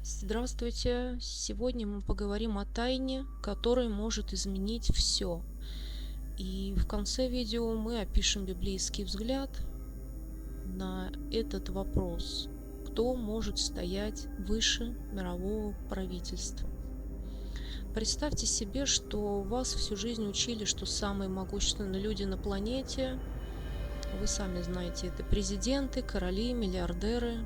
Здравствуйте! Сегодня мы поговорим о тайне, которая может изменить все. И в конце видео мы опишем библейский взгляд на этот вопрос. Кто может стоять выше мирового правительства? Представьте себе, что вас всю жизнь учили, что самые могущественные люди на планете, вы сами знаете, это президенты, короли, миллиардеры,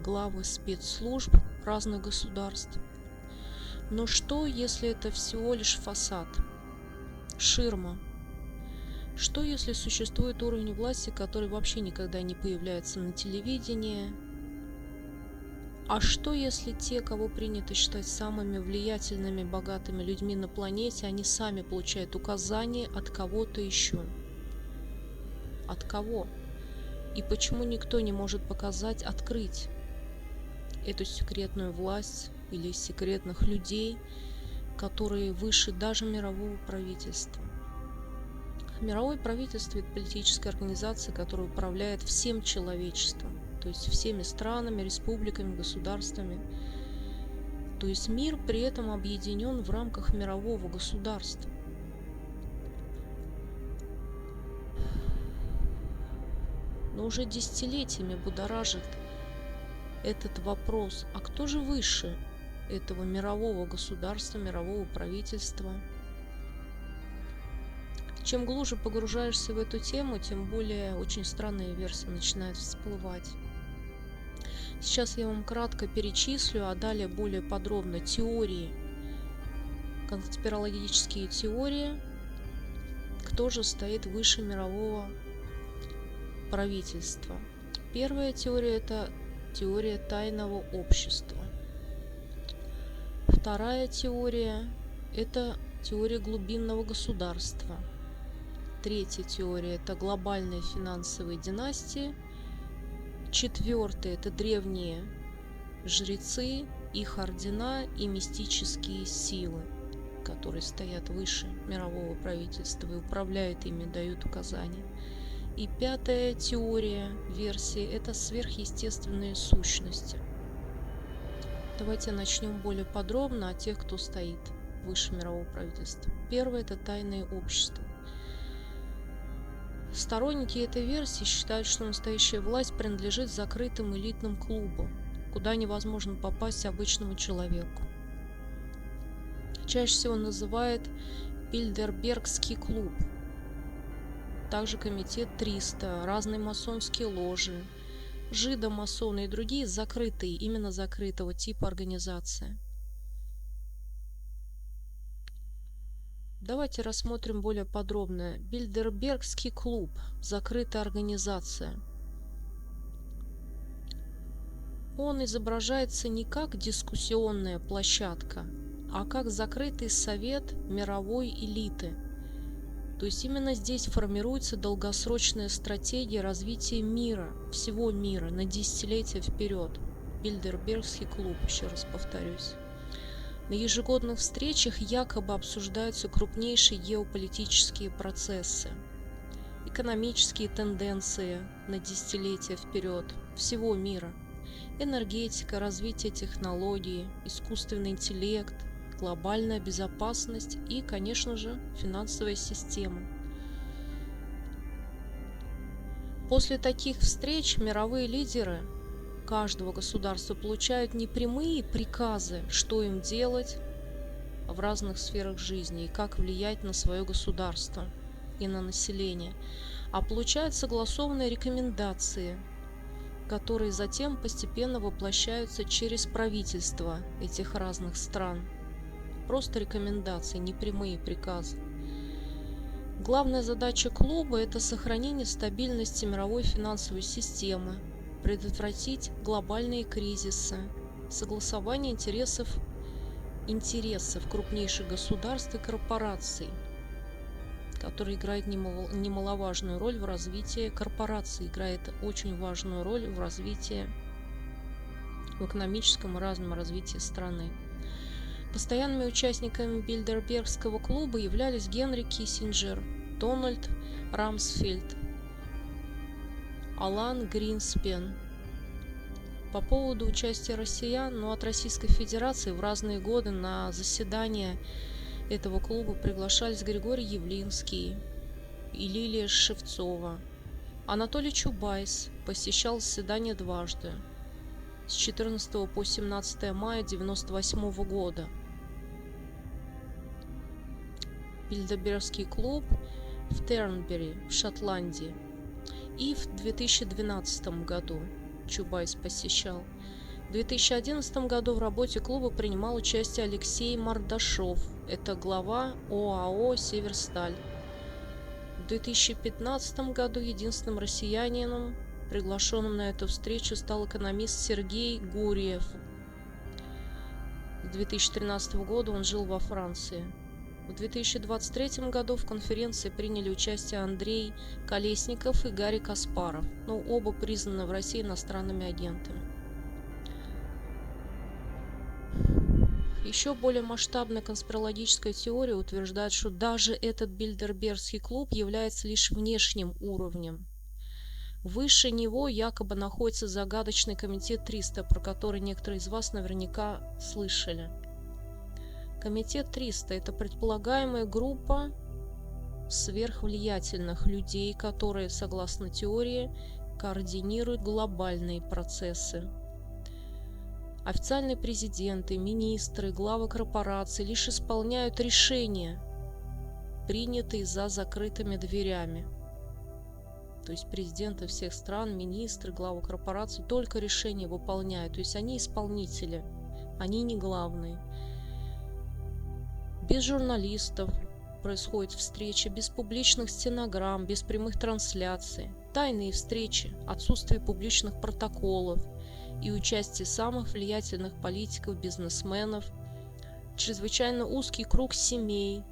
главы спецслужб разных государств. Но что, если это всего лишь фасад, ширма? Что, если существует уровень власти, который вообще никогда не появляется на телевидении? А что, если те, кого принято считать самыми влиятельными, богатыми людьми на планете, они сами получают указания от кого-то еще? От кого? И почему никто не может показать, открыть эту секретную власть или секретных людей, которые выше даже мирового правительства? Мировое правительство – это политическая организация, которая управляет всем человечеством, то есть всеми странами, республиками, государствами. То есть мир при этом объединен в рамках мирового государства. Но уже десятилетиями будоражит этот вопрос: а кто же выше этого мирового государства, мирового правительства? Чем глубже погружаешься в эту тему, тем более очень странные версии начинают всплывать. Сейчас я вам кратко перечислю, а далее более подробно теории, конспирологические теории, кто же стоит выше мирового правительства. Первая теория – это теория тайного общества. Вторая теория – это теория глубинного государства. Третья теория – это глобальные финансовые династии. Четвертая – это древние жрецы, их ордена и мистические силы, которые стоят выше мирового правительства и управляют ими, дают указания. И пятая теория, версия – это сверхъестественные сущности. Давайте начнем более подробно о тех, кто стоит выше мирового правительства. Первое – это тайное общество. Сторонники этой версии считают, что настоящая власть принадлежит закрытым элитным клубам, куда невозможно попасть обычному человеку. Чаще всего называют Бильдербергский клуб, также комитет 300, разные масонские ложи, жидомасоны и другие закрытые, именно закрытого типа организации. Давайте рассмотрим более подробно. Бильдербергский клуб – закрытая организация. Он изображается не как дискуссионная площадка, а как закрытый совет мировой элиты. То есть именно здесь формируется долгосрочная стратегия развития мира, всего мира на десятилетия вперед. Бильдербергский клуб, еще раз повторюсь. На ежегодных встречах якобы обсуждаются крупнейшие геополитические процессы, экономические тенденции на десятилетия вперед всего мира, энергетика, развитие технологий, искусственный интеллект, глобальная безопасность и, конечно же, финансовая система. После таких встреч мировые лидеры каждого государства получают не прямые приказы, что им делать в разных сферах жизни и как влиять на свое государство и на население, а получают согласованные рекомендации, которые затем постепенно воплощаются через правительства этих разных стран. Просто рекомендации, не прямые приказы. Главная задача клуба – это сохранение стабильности мировой финансовой системы, предотвратить глобальные кризисы, согласование интересов крупнейших государств и корпораций, которые играют немаловажную роль в развитии корпораций, играет очень важную роль в развитии, в экономическом и разном развитии страны. Постоянными участниками Бильдербергского клуба являлись Генри Киссинджер, Дональд Рамсфельд, Алан Гринспен, По поводу участия россиян, от Российской Федерации в разные годы на заседания этого клуба приглашались Григорий Явлинский и Лилия Шевцова. Анатолий Чубайс посещал заседания дважды, с 14 по 17 мая 1998 года. Бильдербергский клуб в Тернбери, в Шотландии. И в 2012 году Чубайс посещал. В 2011 году в работе клуба принимал участие Алексей Мордашов. Это глава ОАО «Северсталь». В 2015 году единственным россиянином, приглашенным на эту встречу, стал экономист Сергей Гурьев. С 2013 года он жил во Франции. В 2023 году в конференции приняли участие Андрей Колесников и Гарри Каспаров, оба признаны в России иностранными агентами. Еще более масштабная конспирологическая теория утверждает, что даже этот Бильдербергский клуб является лишь внешним уровнем. Выше него якобы находится загадочный комитет 300, про который некоторые из вас наверняка слышали. Комитет 300 – это предполагаемая группа сверхвлиятельных людей, которые, согласно теории, координируют глобальные процессы. Официальные президенты, министры, главы корпораций лишь исполняют решения, принятые за закрытыми дверями. То есть президенты всех стран, министры, главы корпораций только решения выполняют. То есть они исполнители, они не главные. Без журналистов происходит встреча, без публичных стенограмм, без прямых трансляций. Тайные встречи, отсутствие публичных протоколов и участие самых влиятельных политиков, бизнесменов, чрезвычайно узкий круг семей,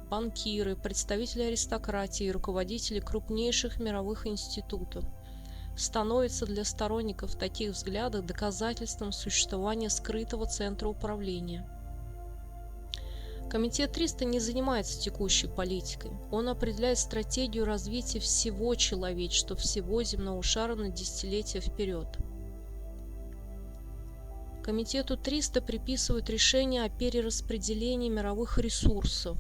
банкиры, представители аристократии и руководители крупнейших мировых институтов становятся для сторонников таких взглядов доказательством существования скрытого центра управления. Комитет 300 не занимается текущей политикой. Он определяет стратегию развития всего человечества, всего земного шара на десятилетия вперед. Комитету 300 приписывают решение о перераспределении мировых ресурсов,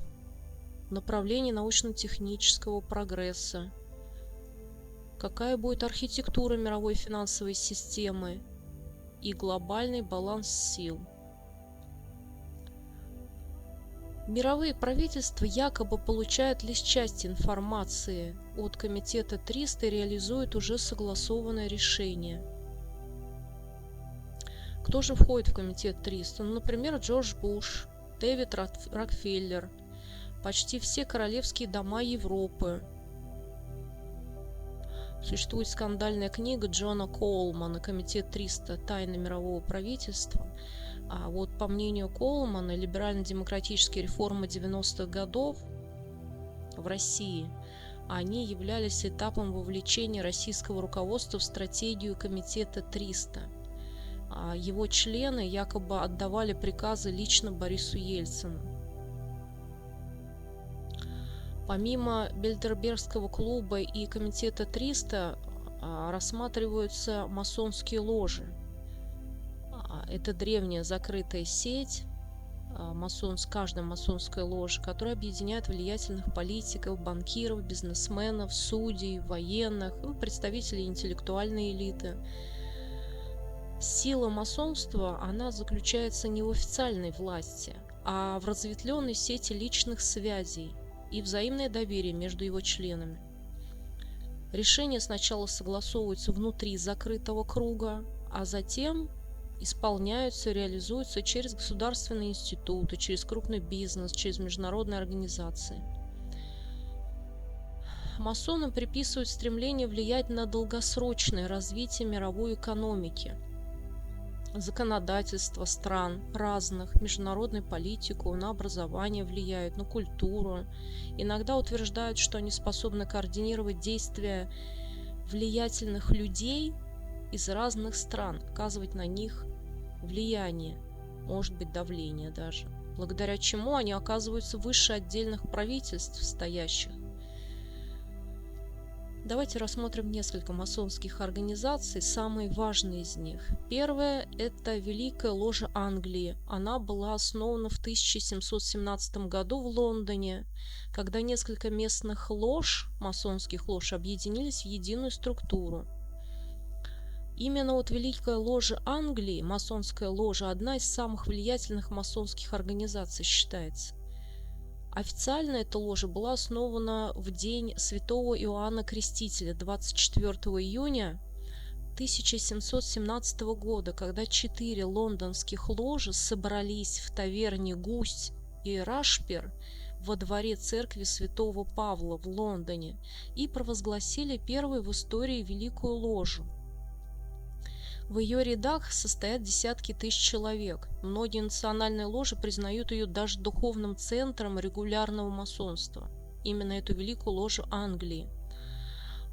направлении научно-технического прогресса, какая будет архитектура мировой финансовой системы и глобальный баланс сил. Мировые правительства якобы получают лишь часть информации от Комитета 300 и реализуют уже согласованное решение. Кто же входит в Комитет 300? Например, Джордж Буш, Дэвид Рокфеллер, почти все королевские дома Европы. Существует скандальная книга Джона Коулмана «Комитет 300. Тайны мирового правительства». А по мнению Коулмана, либерально-демократические реформы 90-х годов в России, они являлись этапом вовлечения российского руководства в стратегию Комитета 300. Его члены якобы отдавали приказы лично Борису Ельцину. Помимо Бильдербергского клуба и Комитета 300 рассматриваются масонские ложи. Это древняя закрытая сеть, каждая масонская ложа, которая объединяет влиятельных политиков, банкиров, бизнесменов, судей, военных, представителей интеллектуальной элиты. Сила масонства, она заключается не в официальной власти, а в разветвленной сети личных связей и взаимное доверие между его членами. Решения сначала согласовываются внутри закрытого круга, а затем исполняются и реализуются через государственные институты, через крупный бизнес, через международные организации. Масонам приписывают стремление влиять на долгосрочное развитие мировой экономики, законодательство стран разных, международную политику, на образование влияют, на культуру. Иногда утверждают, что они способны координировать действия влиятельных людей из разных стран, оказывать на них влияние, может быть, давление даже, благодаря чему они оказываются выше отдельных правительств стоящих. Давайте рассмотрим несколько масонских организаций, самые важные из них. Первая – это Великая Ложа Англии. Она была основана в 1717 году в Лондоне, когда несколько местных лож, масонских лож, объединились в единую структуру. Именно вот Великая Ложа Англии, масонская ложа, одна из самых влиятельных масонских организаций считается. Официально эта ложа была основана в день святого Иоанна Крестителя, 24 июня 1717 года, когда 4 лондонских ложи собрались в таверне «Гусь» и «Рашпер» во дворе церкви святого Павла в Лондоне и провозгласили первую в истории Великую Ложу. В ее рядах состоят десятки тысяч человек. Многие национальные ложи признают ее даже духовным центром регулярного масонства. Именно эту Великую Ложу Англии.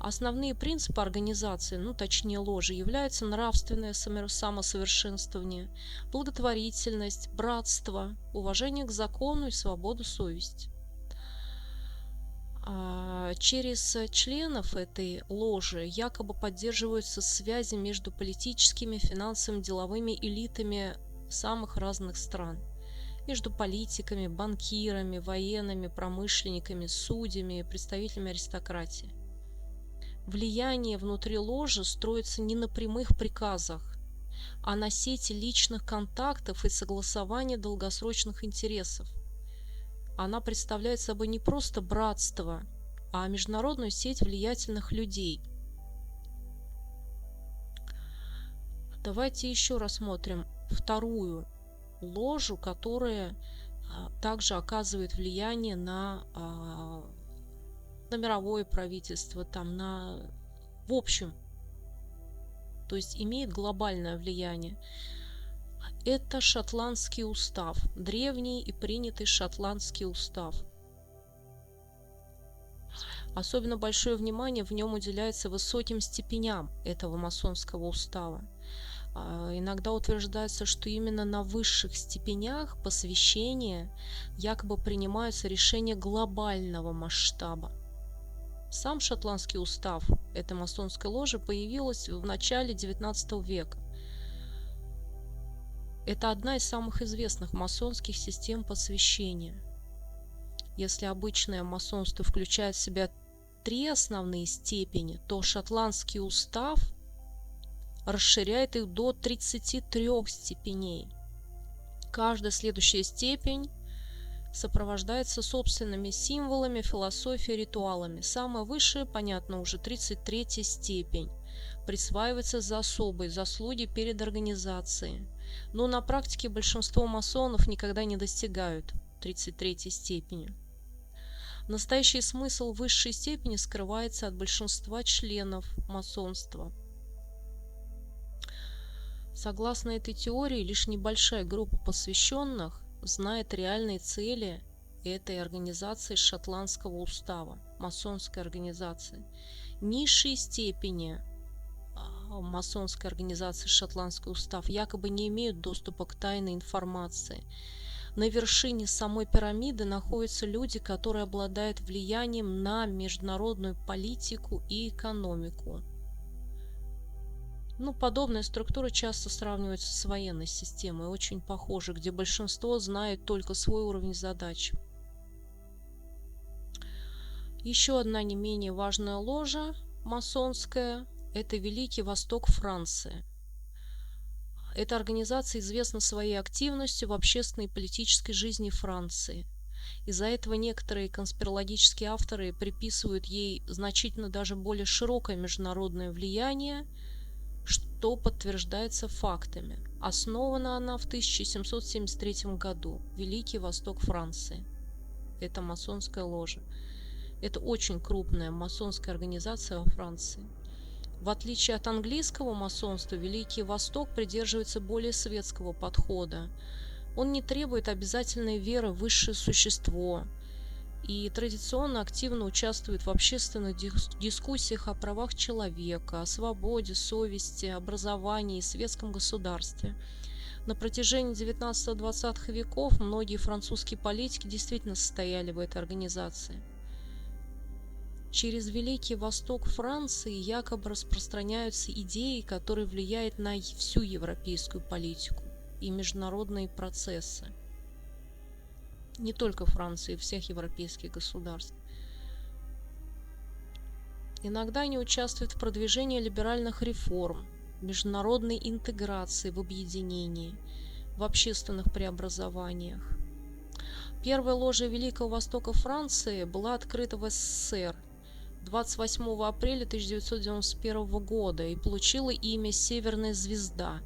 Основные принципы организации, точнее ложи, являются нравственное самосовершенствование, благотворительность, братство, уважение к закону и свобода совести. Через членов этой ложи якобы поддерживаются связи между политическими, финансовыми, деловыми элитами самых разных стран, между политиками, банкирами, военными, промышленниками, судьями, представителями аристократии. Влияние внутри ложи строится не на прямых приказах, а на сети личных контактов и согласования долгосрочных интересов. Она представляет собой не просто братство, а международную сеть влиятельных людей. Давайте еще рассмотрим вторую ложу, которая также оказывает влияние на мировое правительство, в общем, то есть имеет глобальное влияние. Это Шотландский устав, древний и принятый Шотландский устав. Особенно большое внимание в нем уделяется высоким степеням этого масонского устава. Иногда утверждается, что именно на высших степенях посвящения якобы принимаются решения глобального масштаба. Сам Шотландский устав, эта масонская ложа, появилась в начале XIX века. Это одна из самых известных масонских систем посвящения. Если обычное масонство включает в себя 3 основные степени, то Шотландский устав расширяет их до 33 степеней. Каждая следующая степень сопровождается собственными символами, философией, ритуалами. Самая высшая, понятно, уже 33 степень. Присваивается за особые заслуги перед организацией. Но на практике большинство масонов никогда не достигают 33 степени. Настоящий смысл высшей степени скрывается от большинства членов масонства. Согласно этой теории, лишь небольшая группа посвященных знает реальные цели этой организации Шотландского устава, масонской организации. Низшие степени масонской организации Шотландский устав якобы не имеют доступа к тайной информации. На вершине самой пирамиды находятся люди, которые обладают влиянием на международную политику и экономику. Подобная структура часто сравнивается с военной системой, очень похожа, где большинство знает только свой уровень задач. Еще одна не менее важная ложа масонская – это Великий Восток Франции. Эта организация известна своей активностью в общественной и политической жизни Франции. Из-за этого некоторые конспирологические авторы приписывают ей значительно даже более широкое международное влияние, что подтверждается фактами. Основана она в 1773 году. Великий Восток Франции. Это масонская ложа. Это очень крупная масонская организация во Франции. В отличие от английского масонства, Великий Восток придерживается более светского подхода. Он не требует обязательной веры в высшее существо и традиционно активно участвует в общественных дискуссиях о правах человека, о свободе, совести, образовании и светском государстве. На протяжении 19-20 веков многие французские политики действительно состояли в этой организации. Через Великий Восток Франции якобы распространяются идеи, которые влияют на всю европейскую политику и международные процессы. Не только Франции, всех европейских государств. Иногда они участвуют в продвижении либеральных реформ, международной интеграции в объединении, в общественных преобразованиях. Первая ложа Великого Востока Франции была открыта в СССР 28 апреля 1991 года и получила имя «Северная звезда».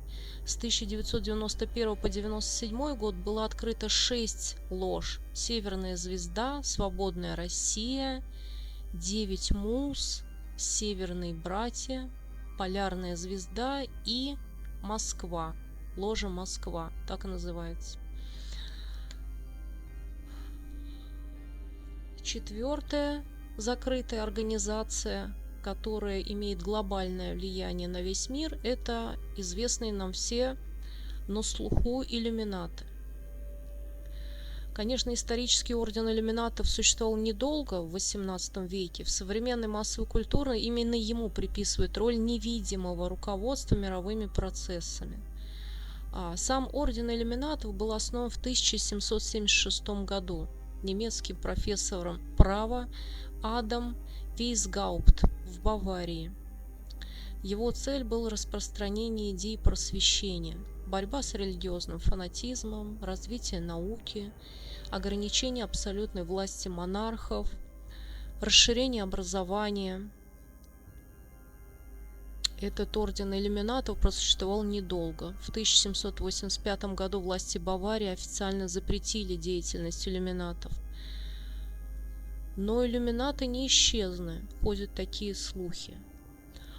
С 1991 по 1997 год было открыто 6 лож: «Северная звезда», «Свободная Россия», «9 муз», «Северные братья», «Полярная звезда» и «Москва». Ложа «Москва», так и называется. Четвертая закрытая организация, которая имеет глобальное влияние на весь мир, это известные нам все на слуху иллюминаты. Конечно, исторический орден иллюминатов существовал недолго, в XVIII веке. В современной массовой культуре именно ему приписывают роль невидимого руководства мировыми процессами. Сам орден иллюминатов был основан в 1776 году немецким профессором права Адам Вейсгаупт в Баварии. Его цель была распространение идей просвещения, борьба с религиозным фанатизмом, развитие науки, ограничение абсолютной власти монархов, расширение образования. Этот орден иллюминатов просуществовал недолго. В 1785 году власти Баварии официально запретили деятельность иллюминатов. Но иллюминаты не исчезли, ходят такие слухи.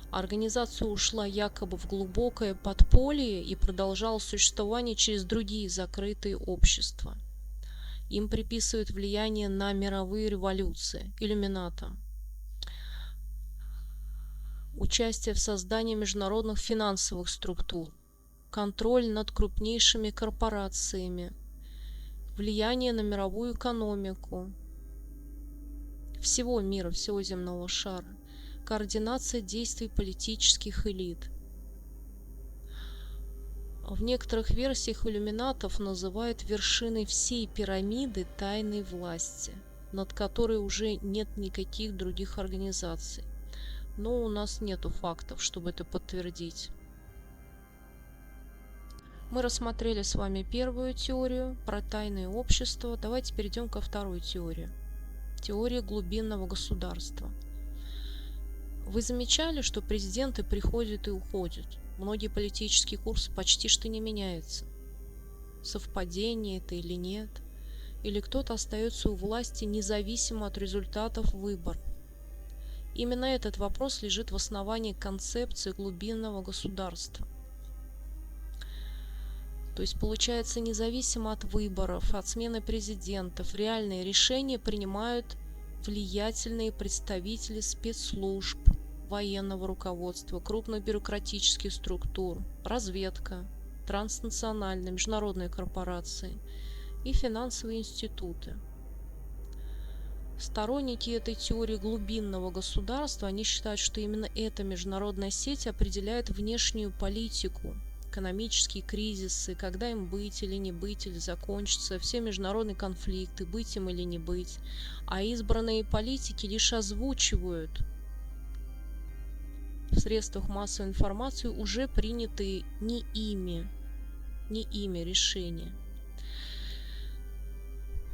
Организация ушла якобы в глубокое подполье и продолжала существование через другие закрытые общества. Им приписывают влияние на мировые революции, иллюминатам. Участие в создании международных финансовых структур, контроль над крупнейшими корпорациями, влияние на мировую экономику всего мира, всего земного шара, координация действий политических элит. В некоторых версиях иллюминатов называют вершиной всей пирамиды тайной власти, над которой уже нет никаких других организаций. Но у нас нету фактов, чтобы это подтвердить. Мы рассмотрели с вами первую теорию про тайное общество. Давайте перейдем ко второй теории. Теория глубинного государства. Вы замечали, что президенты приходят и уходят? Многие политические курсы почти что не меняются. Совпадение это или нет? Или кто-то остается у власти независимо от результатов выборов? Именно этот вопрос лежит в основании концепции глубинного государства. То есть, получается, независимо от выборов, от смены президентов, реальные решения принимают влиятельные представители спецслужб, военного руководства, крупных бюрократических структур, разведка, транснациональные, международные корпорации и финансовые институты. Сторонники этой теории глубинного государства, они считают, что именно эта международная сеть определяет внешнюю политику, экономические кризисы, когда им быть или не быть, или закончатся, все международные конфликты, быть им или не быть. А избранные политики лишь озвучивают в средствах массовой информации уже принятые не ими решения.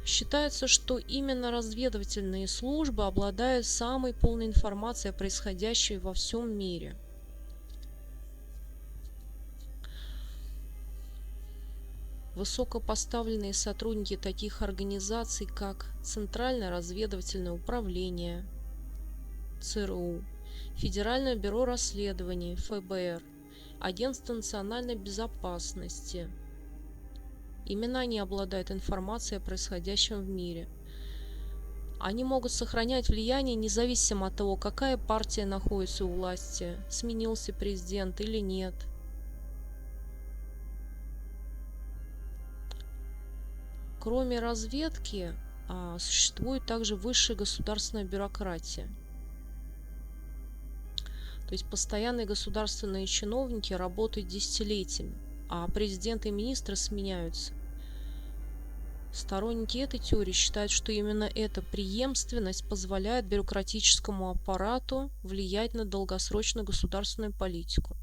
Считается, что именно разведывательные службы обладают самой полной информацией о происходящем во всем мире. Высокопоставленные сотрудники таких организаций, как Центральное разведывательное управление, ЦРУ, Федеральное бюро расследований, ФБР, Агентство национальной безопасности. Именно они обладают информацией о происходящем в мире. Они могут сохранять влияние независимо от того, какая партия находится у власти, сменился президент или нет. Кроме разведки, существует также высшая государственная бюрократия. То есть постоянные государственные чиновники работают десятилетиями, а президенты и министры сменяются. Сторонники этой теории считают, что именно эта преемственность позволяет бюрократическому аппарату влиять на долгосрочную государственную политику.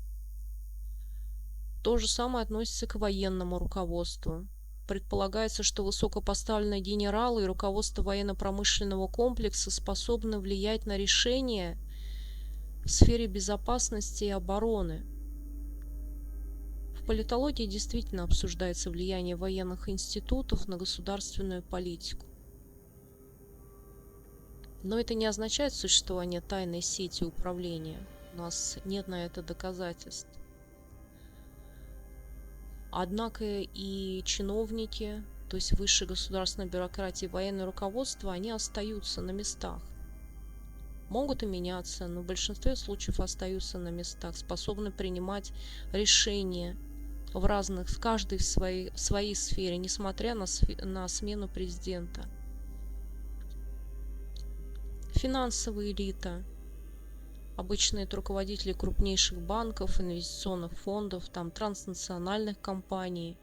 То же самое относится к военному руководству. Предполагается, что высокопоставленные генералы и руководство военно-промышленного комплекса способны влиять на решения в сфере безопасности и обороны. В политологии действительно обсуждается влияние военных институтов на государственную политику. Но это не означает существование тайной сети управления. У нас нет на это доказательств. Однако и чиновники, то есть высшая государственная бюрократия и военное руководство, они остаются на местах. Могут и меняться, но в большинстве случаев остаются на местах, способны принимать решения в каждой в своей сфере, несмотря на смену президента. Финансовая элита. Обычно это руководители крупнейших банков, инвестиционных фондов, транснациональных компаний.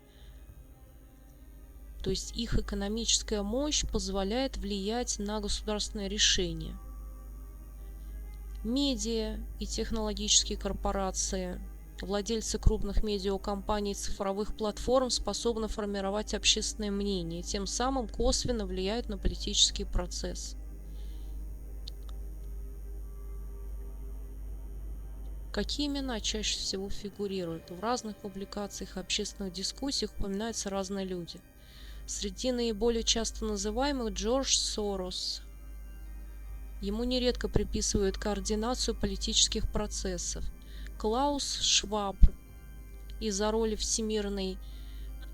То есть их экономическая мощь позволяет влиять на государственные решения. Медиа и технологические корпорации. Владельцы крупных медиакомпаний и цифровых платформ способны формировать общественное мнение, тем самым косвенно влияют на политический процесс. Какие имена чаще всего фигурируют? В разных публикациях и общественных дискуссиях упоминаются разные люди. Среди наиболее часто называемых Джордж Сорос. Ему нередко приписывают координацию политических процессов. Клаус Шваб. Из-за роли Всемирный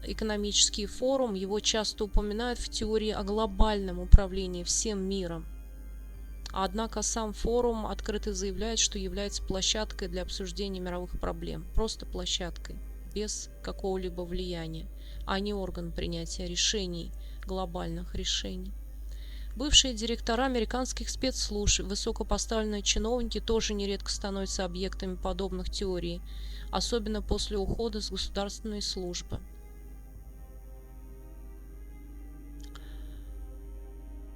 экономический форум его часто упоминают в теории о глобальном управлении всем миром. Однако сам форум открыто заявляет, что является площадкой для обсуждения мировых проблем. Просто площадкой, без какого-либо влияния, а не орган принятия решений, глобальных решений. Бывшие директора американских спецслужб, высокопоставленные чиновники тоже нередко становятся объектами подобных теорий, особенно после ухода с государственной службы.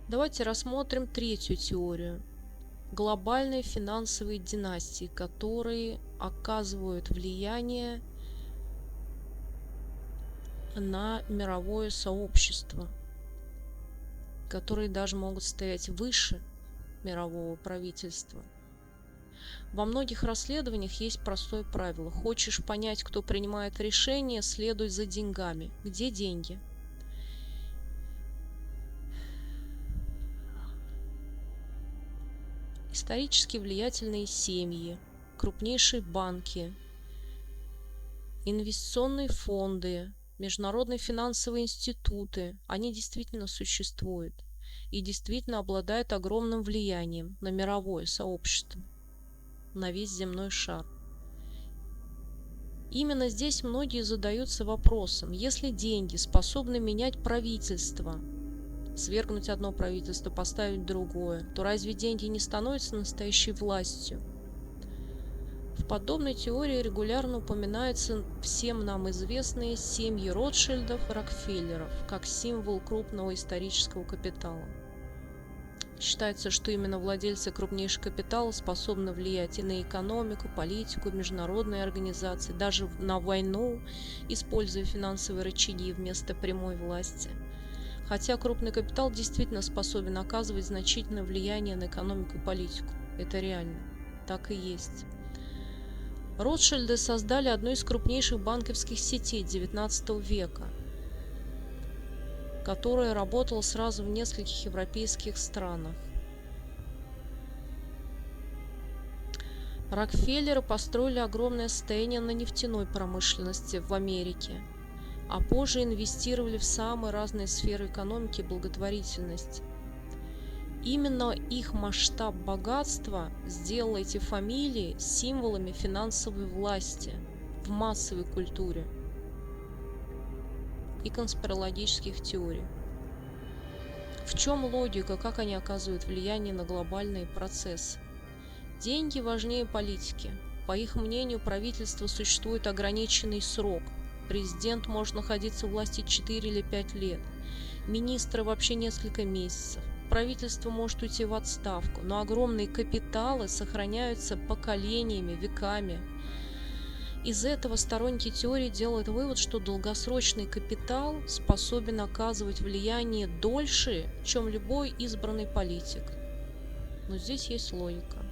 Давайте рассмотрим третью теорию. Глобальные финансовые династии, которые оказывают влияние на мировое сообщество, которые даже могут стоять выше мирового правительства. Во многих расследованиях есть простое правило. Хочешь понять, кто принимает решения, следуй за деньгами. Где деньги? Исторически влиятельные семьи, крупнейшие банки, инвестиционные фонды, международные финансовые институты, они действительно существуют и действительно обладают огромным влиянием на мировое сообщество, на весь земной шар. Именно здесь многие задаются вопросом, если деньги способны менять правительство, свергнуть одно правительство, поставить другое, то разве деньги не становятся настоящей властью? В подобной теории регулярно упоминаются всем нам известные семьи Ротшильдов и Рокфеллеров как символ крупного исторического капитала. Считается, что именно владельцы крупнейшего капитала способны влиять и на экономику, политику, международные организации, даже на войну, используя финансовые рычаги вместо прямой власти. Хотя крупный капитал действительно способен оказывать значительное влияние на экономику и политику. Это реально. Так и есть. Ротшильды создали одну из крупнейших банковских сетей XIX века, которая работала сразу в нескольких европейских странах. Рокфеллеры построили огромное состояние на нефтяной промышленности в Америке, а позже инвестировали в самые разные сферы экономики и благотворительности. Именно их масштаб богатства сделал эти фамилии символами финансовой власти в массовой культуре и конспирологических теорий. В чем логика, как они оказывают влияние на глобальные процессы? Деньги важнее политики. По их мнению, правительство существует ограниченный срок. Президент может находиться у власти 4 или 5 лет. Министры вообще несколько месяцев. Правительство может уйти в отставку, но огромные капиталы сохраняются поколениями, веками. Из этого сторонники теории делают вывод, что долгосрочный капитал способен оказывать влияние дольше, чем любой избранный политик. Но здесь есть логика.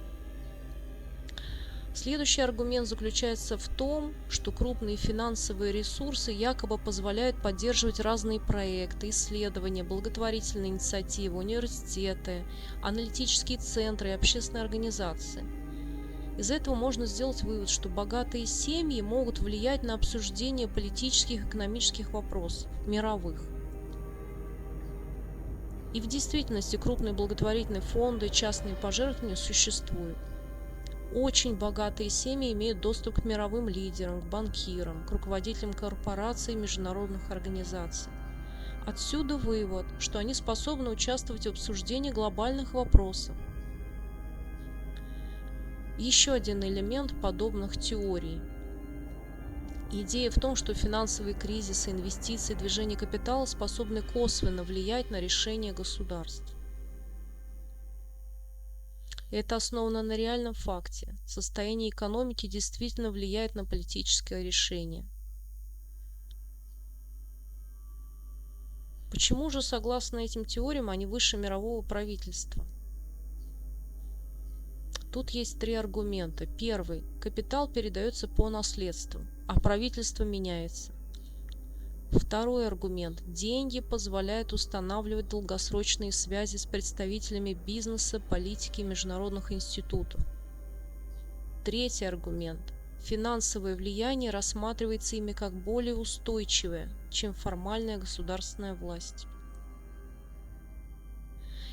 Следующий аргумент заключается в том, что крупные финансовые ресурсы якобы позволяют поддерживать разные проекты, исследования, благотворительные инициативы, университеты, аналитические центры и общественные организации. Из этого можно сделать вывод, что богатые семьи могут влиять на обсуждение политических и экономических вопросов, мировых. И в действительности крупные благотворительные фонды, частные пожертвования существуют. Очень богатые семьи имеют доступ к мировым лидерам, к банкирам, к руководителям корпораций и международных организаций. Отсюда вывод, что они способны участвовать в обсуждении глобальных вопросов. Еще один элемент подобных теорий. Идея в том, что финансовые кризисы, инвестиции, движение капитала способны косвенно влиять на решения государств. Это основано на реальном факте. Состояние экономики действительно влияет на политическое решение. Почему же, согласно этим теориям, они выше мирового правительства? Тут есть 3 аргумента. Первый. Капитал передается по наследству, а правительство меняется. Второй аргумент. Деньги позволяют устанавливать долгосрочные связи с представителями бизнеса, политики и международных институтов. Третий аргумент. Финансовое влияние рассматривается ими как более устойчивое, чем формальная государственная власть.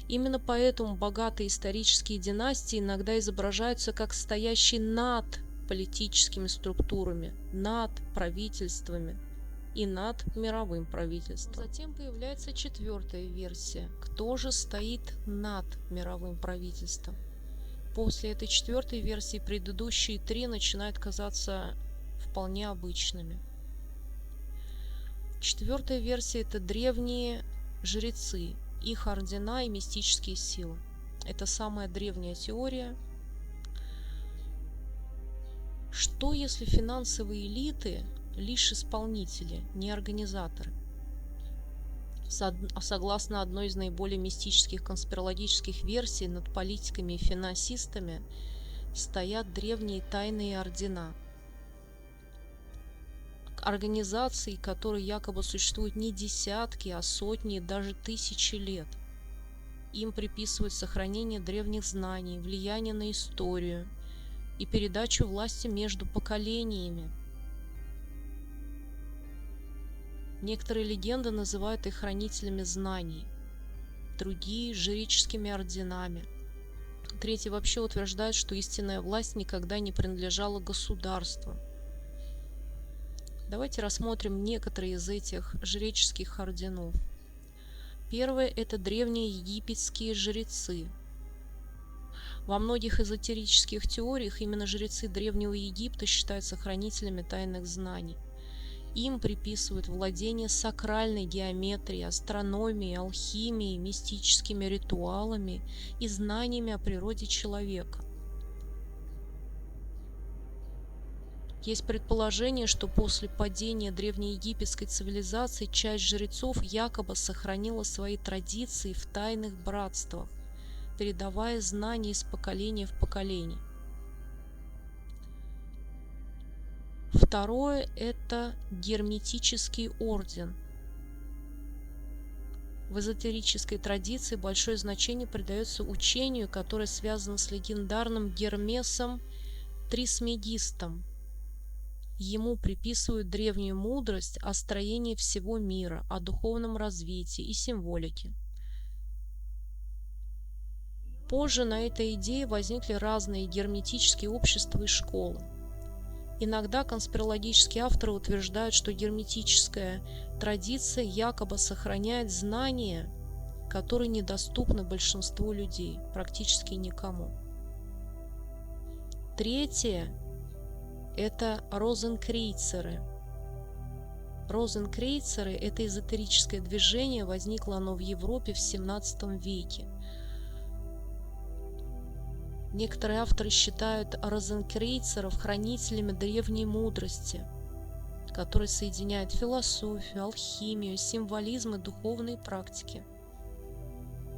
Именно поэтому богатые исторические династии иногда изображаются как стоящие над политическими структурами, над правительствами и над мировым правительством. Затем появляется 4-я версия. Кто же стоит над мировым правительством? После этой 4-й версии предыдущие 3 начинают казаться вполне обычными. 4-я версия – это древние жрецы, их ордена и мистические силы. Это самая древняя теория. Что если финансовые элиты лишь исполнители, не организаторы? Согласно одной из наиболее мистических конспирологических версий, над политиками и финансистами стоят древние тайные ордена. Организации, которые якобы существуют не десятки, а сотни, даже тысячи лет. Им приписывают сохранение древних знаний, влияние на историю и передачу власти между поколениями. Некоторые легенды называют их хранителями знаний, другие – жреческими орденами. Третьи вообще утверждают, что истинная власть никогда не принадлежала государству. Давайте рассмотрим некоторые из этих жреческих орденов. Первое – это древние египетские жрецы. Во многих эзотерических теориях именно жрецы Древнего Египта считаются хранителями тайных знаний. Им приписывают владение сакральной геометрией, астрономией, алхимией, мистическими ритуалами и знаниями о природе человека. Есть предположение, что после падения древнеегипетской цивилизации часть жрецов якобы сохранила свои традиции в тайных братствах, передавая знания из поколения в поколение. Второе – это герметический орден. В эзотерической традиции большое значение придается учению, которое связано с легендарным Гермесом Трисмегистом. Ему приписывают древнюю мудрость о строении всего мира, о духовном развитии и символике. Позже на этой идее возникли разные герметические общества и школы. Иногда конспирологические авторы утверждают, что герметическая традиция якобы сохраняет знания, которые недоступны большинству людей, практически никому. Третье – это розенкрейцеры. Розенкрейцеры – это эзотерическое движение, возникло оно в Европе в XVII веке. Некоторые авторы считают розенкрейцеров хранителями древней мудрости, которые соединяют философию, алхимию, символизм и духовные практики.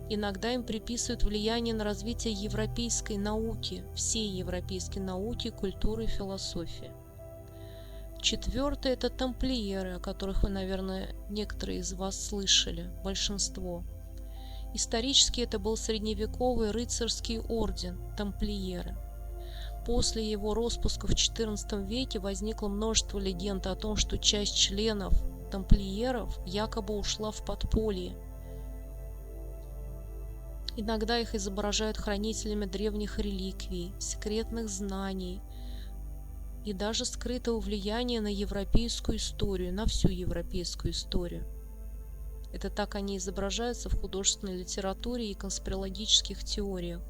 Иногда им приписывают влияние на развитие европейской науки, всей европейской науки, культуры и философии. Четвертое – это тамплиеры, о которых вы, наверное, некоторые из вас слышали, большинство. Исторически это был средневековый рыцарский орден – тамплиеры. После его распуска в XIV веке возникло множество легенд о том, что часть членов тамплиеров якобы ушла в подполье. Иногда их изображают хранителями древних реликвий, секретных знаний и даже скрытого влияния на европейскую историю, на всю европейскую историю. Это так они изображаются в художественной литературе и конспирологических теориях.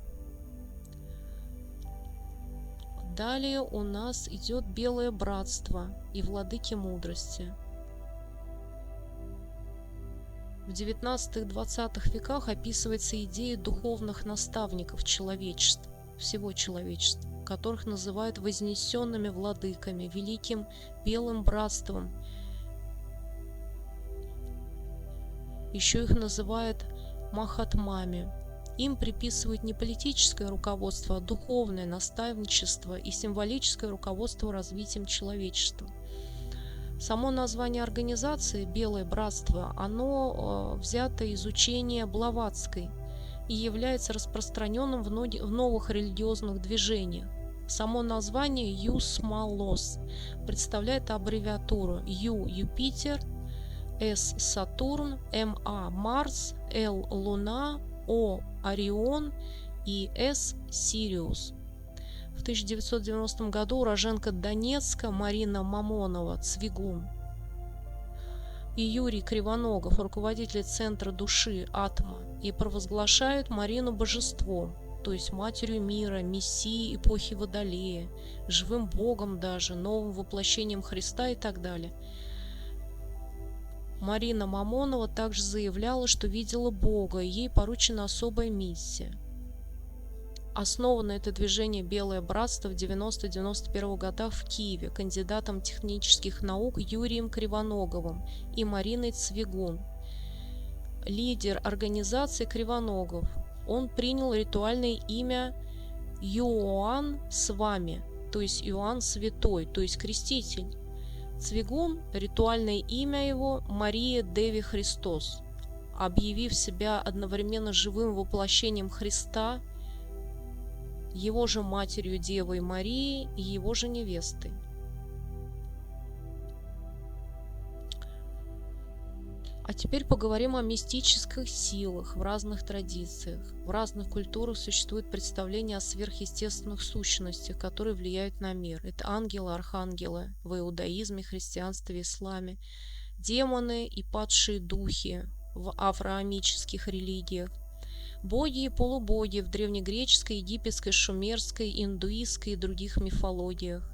Далее у нас идет Белое Братство и Владыки Мудрости. В XIX-XX веках описывается идея духовных наставников человечества, всего человечества, которых называют вознесенными владыками, великим Белым Братством. Еще их называют махатмами. Им приписывают не политическое руководство, а духовное наставничество и символическое руководство развитием человечества. Само название организации «Белое Братство», оно взято из учения Блаватской и является распространенным в новых религиозных движениях. Само название «Юсмалос» представляет аббревиатуру «Ю» – Юпитер, «С» – Сатурн, «Ма» – Марс, «Л» – Луна, «О» – Орион и «С» – Сириус. В 1990 году уроженка Донецка Марина Мамонова, Цвигун, и Юрий Кривоногов, руководители Центра души Атма, и провозглашают Марину божеством, то есть матерью мира, мессией эпохи Водолея, живым богом даже, новым воплощением Христа и так далее. Марина Мамонова также заявляла, что видела Бога, и ей поручена особая миссия. Основано это движение «Белое Братство» в 90-91 годах в Киеве кандидатом технических наук Юрием Кривоноговым и Мариной Цвигун. Лидер организации Кривоногов. Он принял ритуальное имя Иоанн с вами, то есть Иоанн Святой, то есть Креститель. Цвигун, ритуальное имя его Мария Деви Христос, объявив себя одновременно живым воплощением Христа, его же матерью Девой Марией и его же невестой. А теперь поговорим о мистических силах в разных традициях. В разных культурах существует представление о сверхъестественных сущностях, которые влияют на мир. Это ангелы, архангелы в иудаизме, христианстве, исламе, демоны и падшие духи в авраамических религиях, боги и полубоги в древнегреческой, египетской, шумерской, индуистской и других мифологиях,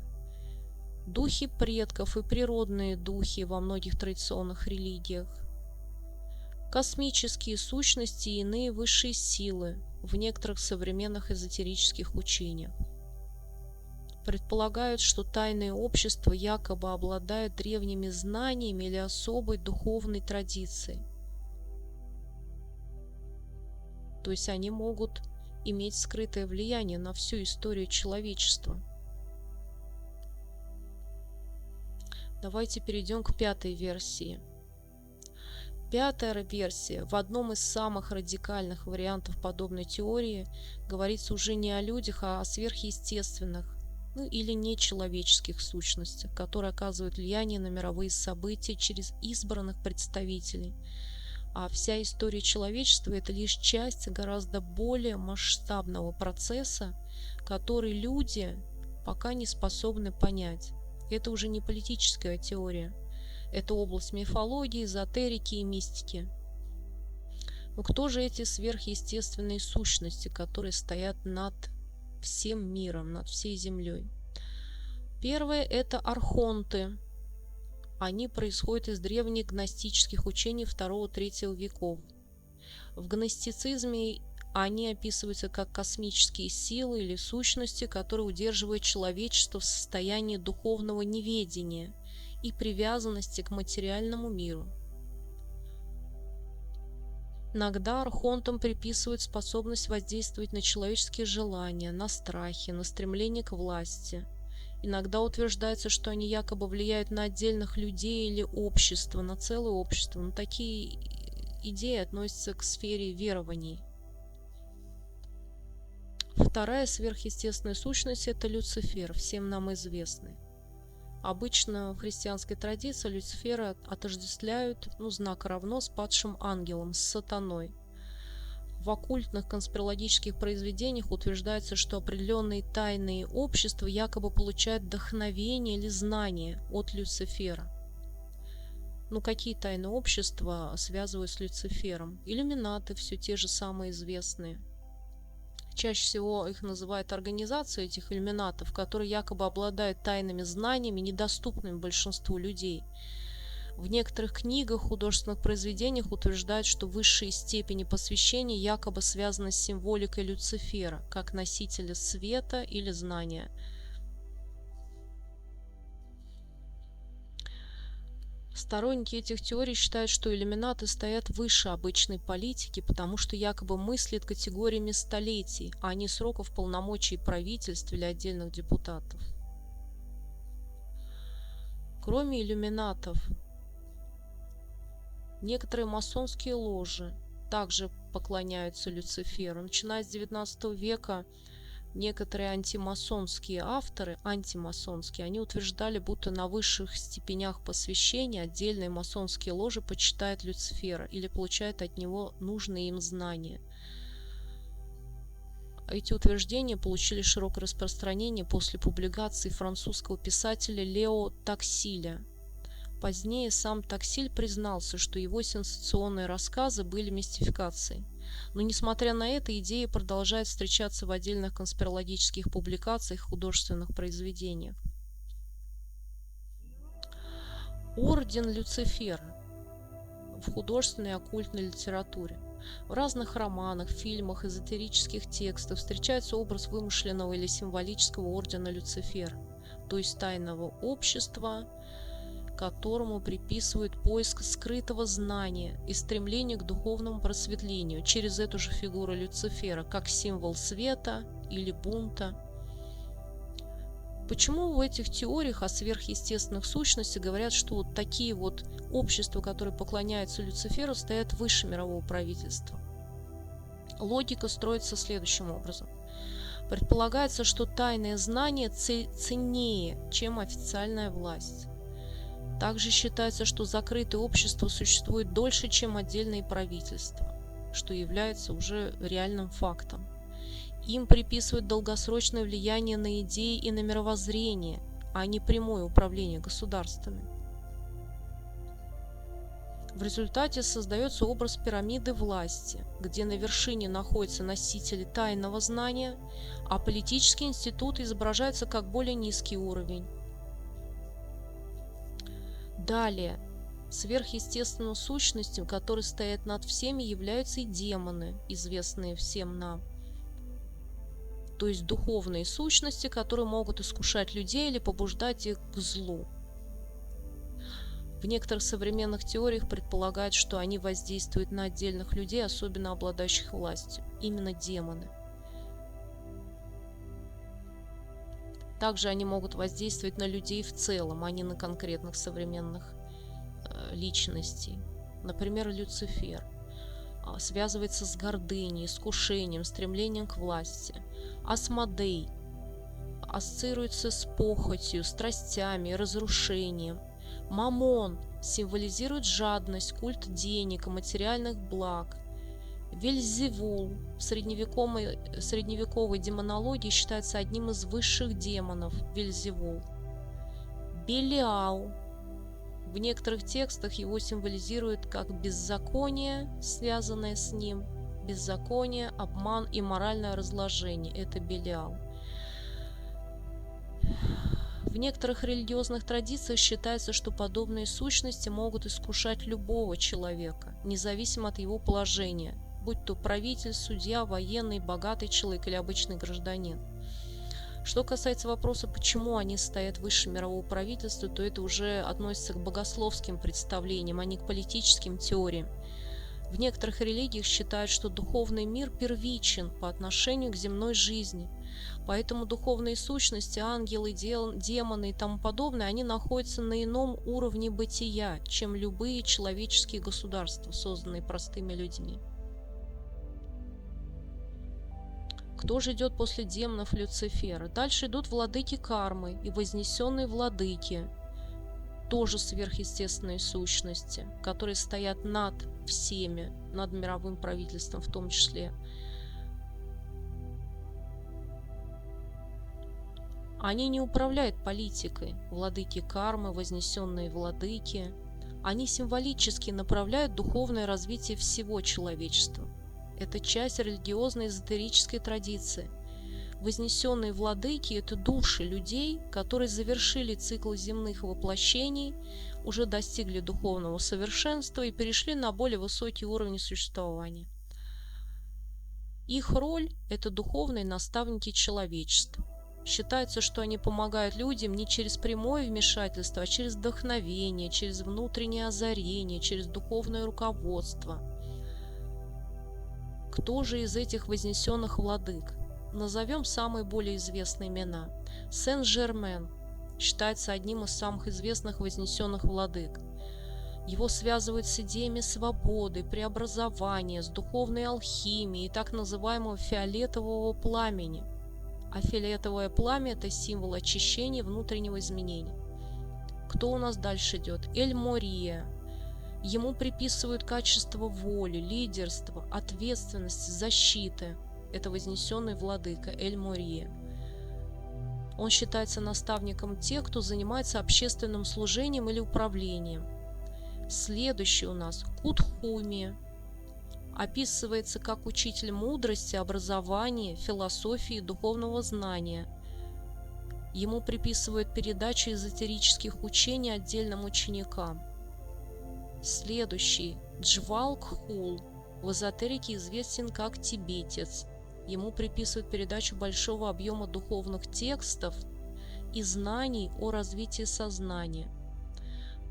духи предков и природные духи во многих традиционных религиях, космические сущности и иные высшие силы в некоторых современных эзотерических учениях. Предполагают, что тайные общества якобы обладают древними знаниями или особой духовной традицией. То есть они могут иметь скрытое влияние на всю историю человечества. Давайте перейдем к пятой версии. Пятая версия, в одном из самых радикальных вариантов подобной теории, говорится уже не о людях, а о сверхъестественных, или нечеловеческих сущностях, которые оказывают влияние на мировые события через избранных представителей. А вся история человечества – это лишь часть гораздо более масштабного процесса, который люди пока не способны понять. Это уже не политическая теория. Это область мифологии, эзотерики и мистики. Но кто же эти сверхъестественные сущности, которые стоят над всем миром, над всей землей. Первое – это архонты. Они происходят из древних гностических учений II-III веков. В гностицизме они описываются как космические силы или сущности, которые удерживают человечество в состоянии духовного неведения и привязанности к материальному миру. Иногда архонтам приписывают способность воздействовать на человеческие желания, на страхи, на стремление к власти. Иногда утверждается, что они якобы влияют на отдельных людей или общество, на целое общество. Но такие идеи относятся к сфере верований. Вторая сверхъестественная сущность – это Люцифер, всем нам известный. Обычно в христианской традиции Люцифера отождествляют, знак равно, с падшим ангелом, с сатаной. В оккультных конспирологических произведениях утверждается, что определенные тайные общества якобы получают вдохновение или знание от Люцифера. Какие тайные общества связывают с Люцифером? Иллюминаты, все те же самые известные. Чаще всего их называют организацией этих иллюминатов, которые якобы обладают тайными знаниями, недоступными большинству людей. В некоторых книгах, художественных произведениях утверждают, что высшие степени посвящения якобы связаны с символикой Люцифера, как носителя света или знания. Сторонники этих теорий считают, что иллюминаты стоят выше обычной политики, потому что якобы мыслят категориями столетий, а не сроков полномочий правительств или отдельных депутатов. Кроме иллюминатов, некоторые масонские ложи также поклоняются Люциферу. Начиная с XIX века некоторые антимасонские авторы, они утверждали, будто на высших степенях посвящения отдельные масонские ложи почитают Люцифера или получают от него нужные им знания. Эти утверждения получили широкое распространение после публикации французского писателя Лео Таксиля. Позднее сам Таксиль признался, что его сенсационные рассказы были мистификацией. Но, несмотря на это, идея продолжает встречаться в отдельных конспирологических публикациях и художественных произведениях. Орден Люцифера в художественной и оккультной литературе. В разных романах, фильмах, эзотерических текстах встречается образ вымышленного или символического ордена Люцифера, то есть тайного общества, которому приписывают поиск скрытого знания и стремление к духовному просветлению через эту же фигуру Люцифера, как символ света или бунта. Почему в этих теориях о сверхъестественных сущностях говорят, что такие общества, которые поклоняются Люциферу, стоят выше мирового правительства? Логика строится следующим образом. Предполагается, что тайное знание ценнее, чем официальная власть. Также считается, что закрытые общества существуют дольше, чем отдельные правительства, что является уже реальным фактом. Им приписывают долгосрочное влияние на идеи и на мировоззрение, а не прямое управление государствами. В результате создается образ пирамиды власти, где на вершине находятся носители тайного знания, а политические институты изображаются как более низкий уровень. Далее, сверхъестественной сущностью, которые стоят над всеми, являются и демоны, известные всем нам. То есть духовные сущности, которые могут искушать людей или побуждать их к злу. В некоторых современных теориях предполагают, что они воздействуют на отдельных людей, особенно обладающих властью, именно демоны. Также они могут воздействовать на людей в целом, а не на конкретных современных личностей. Например, Люцифер связывается с гордыней, искушением, стремлением к власти. Асмодей ассоциируется с похотью, страстями, разрушением. Мамон символизирует жадность, культ денег и материальных благ. Вельзевул в средневековой демонологии считается одним из высших демонов. Вельзевул. Белиал. В некоторых текстах его символизируют как беззаконие, связанное с ним, беззаконие, обман и моральное разложение. Это Белиал. В некоторых религиозных традициях считается, что подобные сущности могут искушать любого человека, независимо от его положения, будь то правитель, судья, военный, богатый человек или обычный гражданин. Что касается вопроса, почему они стоят выше мирового правительства, то это уже относится к богословским представлениям, а не к политическим теориям. В некоторых религиях считают, что духовный мир первичен по отношению к земной жизни. Поэтому духовные сущности, ангелы, демоны и тому подобное, они находятся на ином уровне бытия, чем любые человеческие государства, созданные простыми людьми. Кто же идет после демонов Люцифера? Дальше идут владыки кармы и вознесенные владыки, тоже сверхъестественные сущности, которые стоят над всеми, над мировым правительством в том числе. Они не управляют политикой, владыки кармы, вознесенные владыки. Они символически направляют духовное развитие всего человечества. Это часть религиозной эзотерической традиции. Вознесенные владыки – это души людей, которые завершили цикл земных воплощений, уже достигли духовного совершенства и перешли на более высокие уровни существования. Их роль – это духовные наставники человечества. Считается, что они помогают людям не через прямое вмешательство, а через вдохновение, через внутреннее озарение, через духовное руководство. Кто же из этих вознесенных владык? Назовем самые более известные имена. Сен-Жермен считается одним из самых известных вознесенных владык. Его связывают с идеями свободы, преобразования, с духовной алхимией и так называемого фиолетового пламени. А фиолетовое пламя – это символ очищения, внутреннего изменения. Кто у нас дальше идет? Эль-Мория. Ему приписывают качество воли, лидерства, ответственности, защиты. Это вознесенный владыка Эль-Мория. Он считается наставником тех, кто занимается общественным служением или управлением. Следующий у нас Кутхуми. Описывается как учитель мудрости, образования, философии и духовного знания. Ему приписывают передачу эзотерических учений отдельным ученикам. Следующий Джвалкхул. В эзотерике известен как тибетец. Ему приписывают передачу большого объема духовных текстов и знаний о развитии сознания.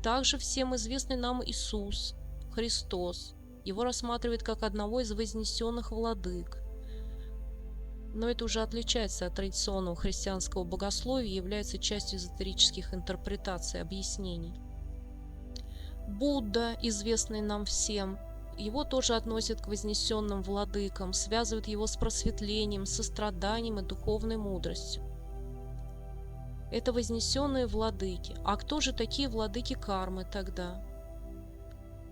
Также всем известный нам Иисус, Христос. Его рассматривают как одного из вознесенных владык. Но это уже отличается от традиционного христианского богословия и является частью эзотерических интерпретаций, объяснений. Будда, известный нам всем, его тоже относят к вознесенным владыкам, связывают его с просветлением, состраданием и духовной мудростью. Это вознесенные владыки. А кто же такие владыки кармы тогда?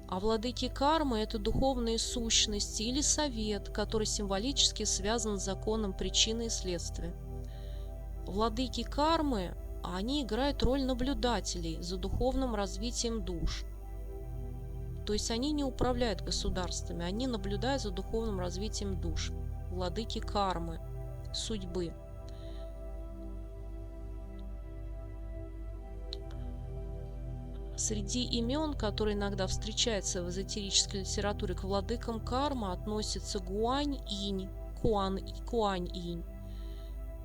А владыки кармы – это духовные сущности или совет, который символически связан с законом причины и следствия. Владыки кармы, они играют роль наблюдателей за духовным развитием душ. То есть они не управляют государствами, они наблюдают за духовным развитием душ. Владыки кармы, судьбы. Среди имен, которые иногда встречаются в эзотерической литературе, к владыкам кармы относятся Гуань-инь, Куань-инь.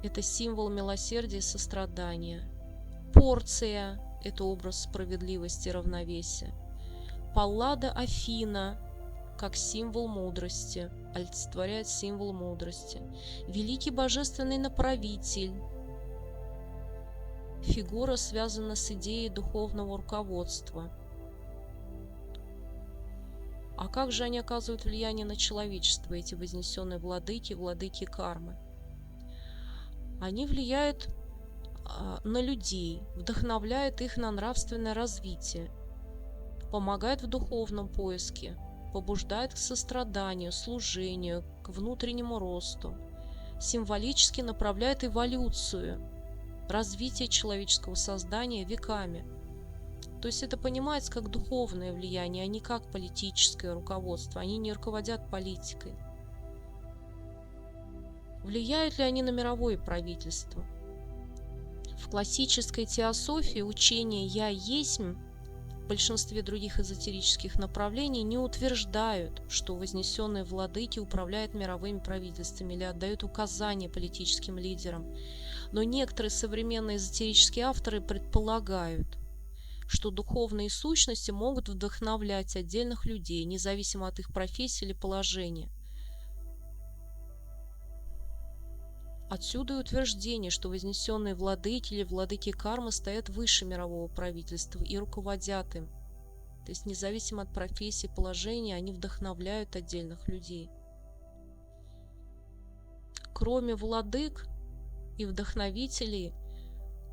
Это символ милосердия и сострадания. Порция – это образ справедливости и равновесия. Паллада Афина как символ мудрости, олицетворяет символ мудрости. Великий божественный направитель. Фигура связана с идеей духовного руководства. А как же они оказывают влияние на человечество, эти вознесенные владыки, владыки кармы? Они влияют на людей, вдохновляют их на нравственное развитие, помогают в духовном поиске, побуждают к состраданию, служению, к внутреннему росту, символически направляют эволюцию, развитие человеческого создания веками. То есть это понимается как духовное влияние, а не как политическое руководство. Они не руководят политикой. Влияют ли они на мировое правительство? В классической теософии учение «Я есмь» в большинстве других эзотерических направлений не утверждают, что вознесенные владыки управляют мировыми правительствами или отдают указания политическим лидерам. Но некоторые современные эзотерические авторы предполагают, что духовные сущности могут вдохновлять отдельных людей, независимо от их профессии или положения. Отсюда и утверждение, что вознесенные владыки или владыки кармы стоят выше мирового правительства и руководят им. То есть независимо от профессии, положения, они вдохновляют отдельных людей. Кроме владык и вдохновителей,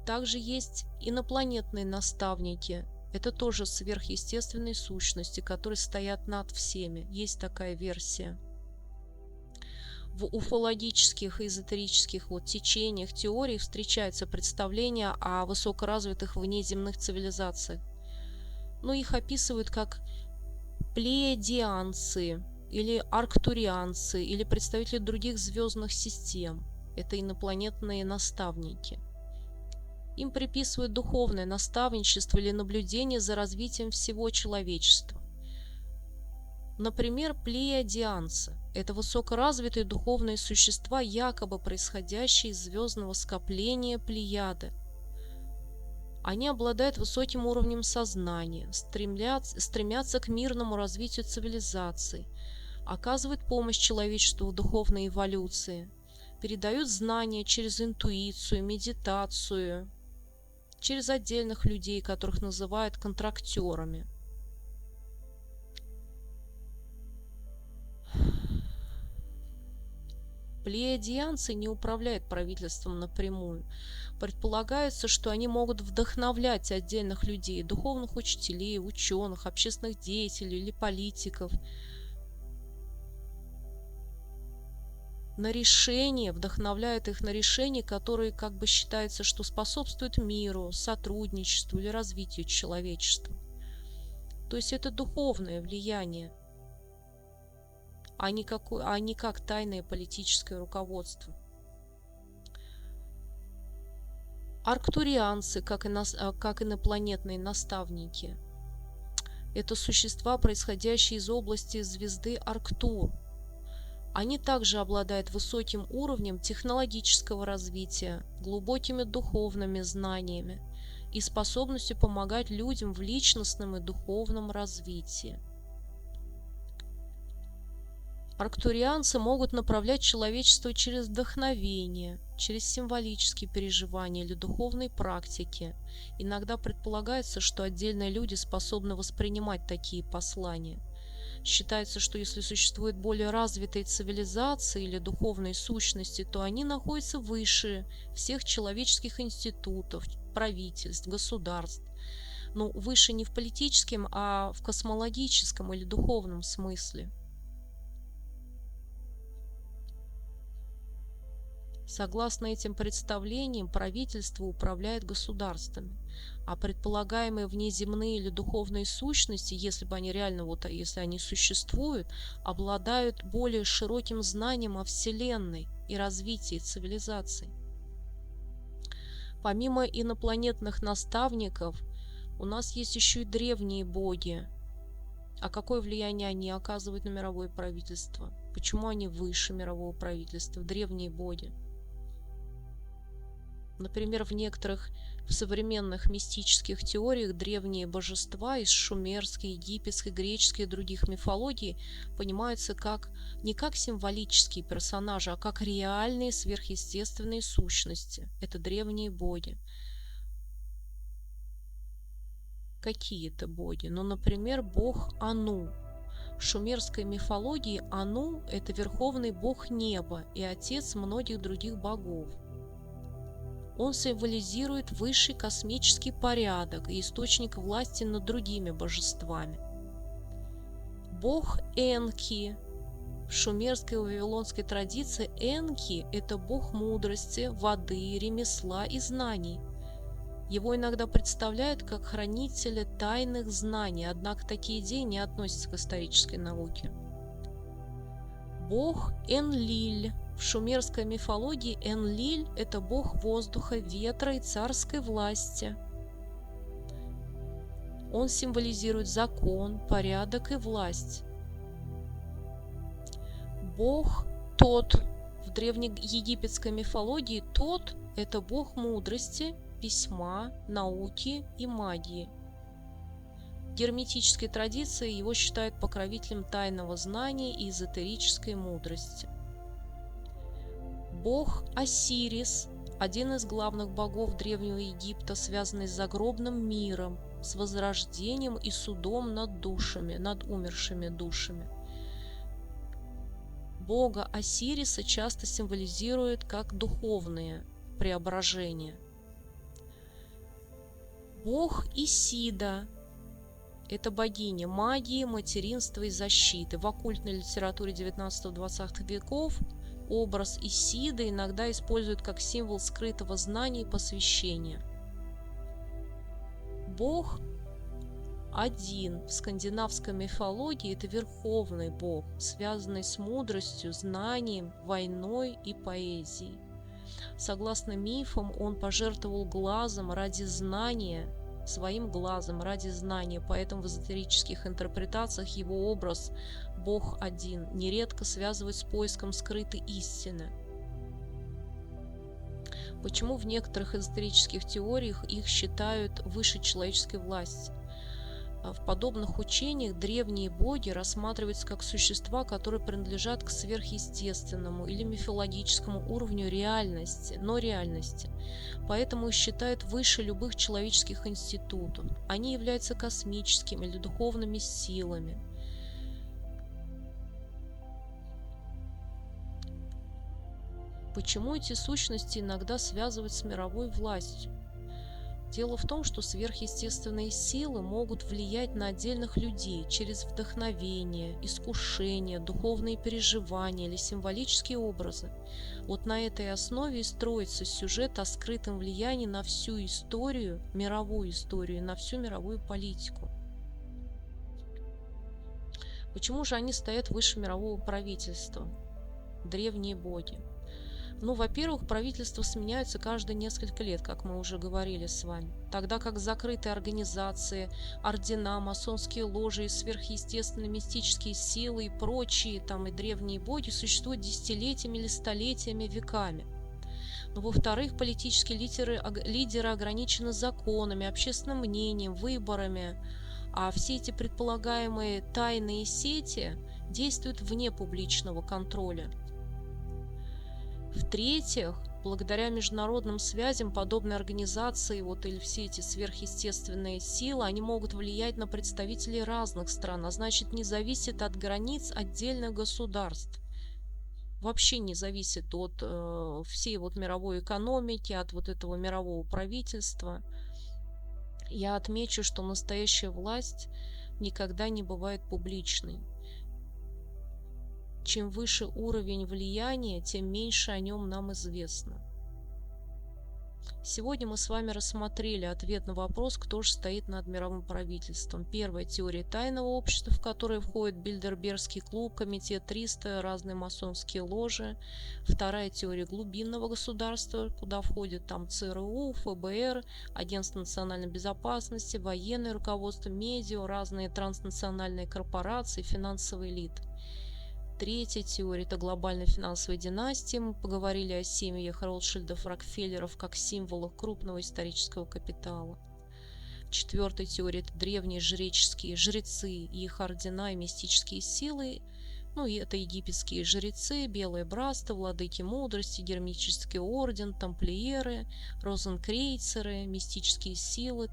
также есть инопланетные наставники. Это тоже сверхъестественные сущности, которые стоят над всеми. Есть такая версия. В уфологических и эзотерических течениях, теориях встречаются представления о высокоразвитых внеземных цивилизациях. Но их описывают как плеядианцы или арктурианцы или представители других звездных систем. Это инопланетные наставники. Им приписывают духовное наставничество или наблюдение за развитием всего человечества. Например, плеядианцы – это высокоразвитые духовные существа, якобы происходящие из звездного скопления Плеяды. Они обладают высоким уровнем сознания, стремятся к мирному развитию цивилизаций, оказывают помощь человечеству в духовной эволюции, передают знания через интуицию, медитацию, через отдельных людей, которых называют контрактерами. Плеядианцы не управляют правительством напрямую. Предполагается, что они могут вдохновлять отдельных людей, духовных учителей, ученых, общественных деятелей или политиков на решения, вдохновляют их на решения, которые как бы считается, что способствуют миру, сотрудничеству или развитию человечества. То есть это духовное влияние, а не как тайное политическое руководство. Арктурианцы, как инопланетные наставники, это существа, происходящие из области звезды Арктур. Они также обладают высоким уровнем технологического развития, глубокими духовными знаниями и способностью помогать людям в личностном и духовном развитии. Арктурианцы могут направлять человечество через вдохновение, через символические переживания или духовные практики. Иногда предполагается, что отдельные люди способны воспринимать такие послания. Считается, что если существуют более развитые цивилизации или духовные сущности, то они находятся выше всех человеческих институтов, правительств, государств. Но выше не в политическом, а в космологическом или духовном смысле. Согласно этим представлениям, правительство управляет государствами, а предполагаемые внеземные или духовные сущности, если бы они реально, если они существуют, обладают более широким знанием о Вселенной и развитии цивилизаций. Помимо инопланетных наставников, у нас есть еще и древние боги. А какое влияние они оказывают на мировое правительство? Почему они выше мирового правительства, древние боги? Например, в некоторых современных мистических теориях древние божества из шумерской, египетской, греческой и других мифологий понимаются не как символические персонажи, а как реальные сверхъестественные сущности. Это древние боги. Какие это боги? Например, бог Ану. В шумерской мифологии Ану – это верховный бог неба и отец многих других богов. Он символизирует высший космический порядок и источник власти над другими божествами. Бог Энки. В шумерской и вавилонской традиции Энки – это бог мудрости, воды, ремесла и знаний. Его иногда представляют как хранителя тайных знаний, однако такие идеи не относятся к исторической науке. Бог Энлиль. В В шумерской мифологии Энлиль – это бог воздуха, ветра и царской власти. Он символизирует закон, порядок и власть. Бог Тот. В древнеегипетской мифологии Тот – это бог мудрости, письма, науки и магии. В герметической традиции его считают покровителем тайного знания и эзотерической мудрости. Бог Осирис – один из главных богов Древнего Египта, связанный с загробным миром, с возрождением и судом над душами, над умершими душами. Бога Осириса часто символизируют как духовные преображения. Бог Исида – это богиня магии, материнства и защиты. В оккультной литературе 19-20 веков образ Исиды иногда используют как символ скрытого знания и посвящения. Бог Один в скандинавской мифологии – это верховный бог, связанный с мудростью, знанием, войной и поэзией. Согласно мифам, он пожертвовал глазом ради знания, своим глазом ради знания, поэтому в эзотерических интерпретациях его образ Бог Один нередко связывают с поиском скрытой истины. Почему в некоторых эзотерических теориях их считают выше человеческой власти? В подобных учениях древние боги рассматриваются как существа, которые принадлежат к сверхъестественному или мифологическому уровню реальности, поэтому их считают выше любых человеческих институтов. Они являются космическими или духовными силами. Почему эти сущности иногда связывают с мировой властью? Дело в том, что сверхъестественные силы могут влиять на отдельных людей через вдохновение, искушение, духовные переживания или символические образы. Вот на этой основе и строится сюжет о скрытом влиянии на всю историю, мировую историю, на всю мировую политику. Почему же они стоят выше мирового правительства? Древние боги. Во-первых, правительства сменяются каждые несколько лет, как мы уже говорили с вами. Тогда как закрытые организации, ордена, масонские ложи, сверхъестественные мистические силы и прочие и древние боги существуют десятилетиями или столетиями, веками. Во-вторых, политические лидеры ограничены законами, общественным мнением, выборами, а все эти предполагаемые тайные сети действуют вне публичного контроля. В-третьих, благодаря международным связям подобные организации или все эти сверхъестественные силы, они могут влиять на представителей разных стран, а значит не зависит от границ отдельных государств. Вообще не зависит от всей мировой экономики, от этого мирового правительства. Я отмечу, что настоящая власть никогда не бывает публичной. Чем выше уровень влияния, тем меньше о нем нам известно. Сегодня мы с вами рассмотрели ответ на вопрос, кто же стоит над мировым правительством. Первая – теория тайного общества, в которое входит Бильдербергский клуб, Комитет 300, разные масонские ложи. Вторая – теория глубинного государства, куда входит ЦРУ, ФБР, Агентство национальной безопасности, военное руководство, медиа, разные транснациональные корпорации, финансовые элиты. Третья теория – это глобальная финансовая династия. Мы поговорили о семьях Ротшильдов, Рокфеллеров как символах крупного исторического капитала. Четвертая теория – это древние жреческие жрецы и их ордена и мистические силы. И это египетские жрецы, Белое братство, владыки мудрости, Герметический орден, тамплиеры, розенкрейцеры, мистические силы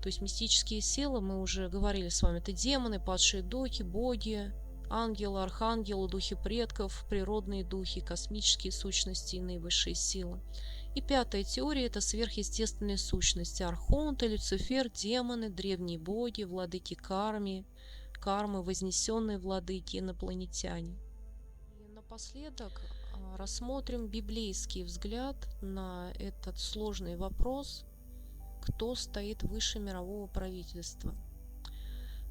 То есть мистические силы, мы уже говорили с вами, это демоны, падшие духи, боги, ангелы, архангелы, духи предков, природные духи, космические сущности и наивысшие силы. И пятая теория – это сверхъестественные сущности, архонты, Люцифер, демоны, древние боги, владыки кармы, вознесенные владыки, инопланетяне. И напоследок рассмотрим библейский взгляд на этот сложный вопрос – кто стоит выше мирового правительства.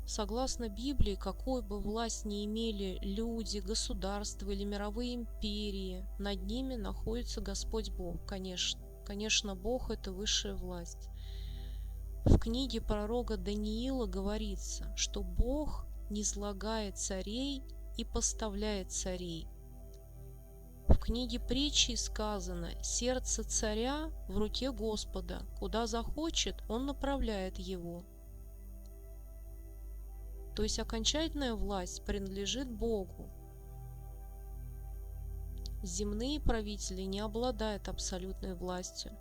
Согласно Библии, какую бы власть ни имели люди, государства или мировые империи, над ними находится Господь Бог, конечно. Конечно, Бог – это высшая власть. В книге пророка Даниила говорится, что Бог низлагает царей и поставляет царей. В книге притчи сказано: «Сердце царя в руке Господа, куда захочет, он направляет его». То есть окончательная власть принадлежит Богу. Земные правители не обладают абсолютной властью.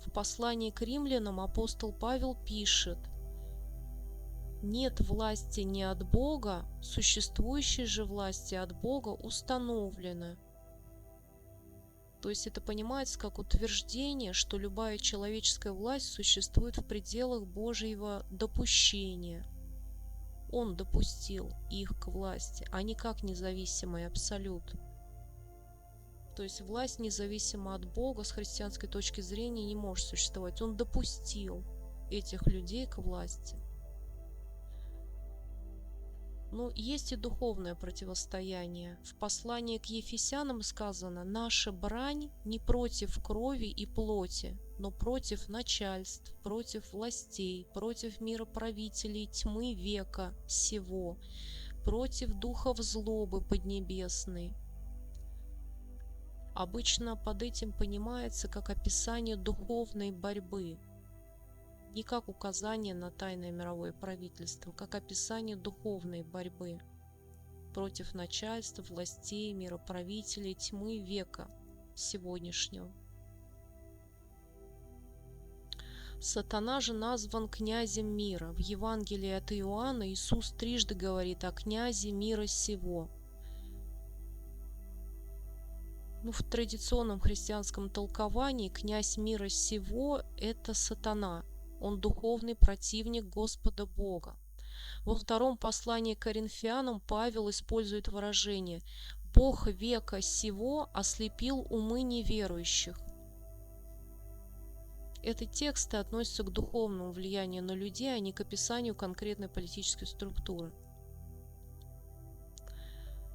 В послании к римлянам апостол Павел пишет: «Нет власти не от Бога, существующие же власти от Бога установлены». То есть это понимается как утверждение, что любая человеческая власть существует в пределах Божьего допущения. Он допустил их к власти, а не как независимый абсолют. То есть власть, независимо от Бога, с христианской точки зрения не может существовать. Он допустил этих людей к власти. Но есть и духовное противостояние. В послании к Ефесянам сказано: «Наша брань не против крови и плоти, но против начальств, против властей, против мироправителей тьмы века сего, против духов злобы поднебесной». Обычно под этим понимается как описание духовной борьбы, не как указание на тайное мировое правительство, как описание духовной борьбы против начальства, властей, мироправителей тьмы века сегодняшнего. Сатана же назван князем мира. В Евангелии от Иоанна Иисус трижды говорит о князе мира сего. В традиционном христианском толковании князь мира сего – это сатана. Он духовный противник Господа Бога. Во втором послании к Коринфянам Павел использует выражение: «Бог века сего ослепил умы неверующих». Эти тексты относятся к духовному влиянию на людей, а не к описанию конкретной политической структуры.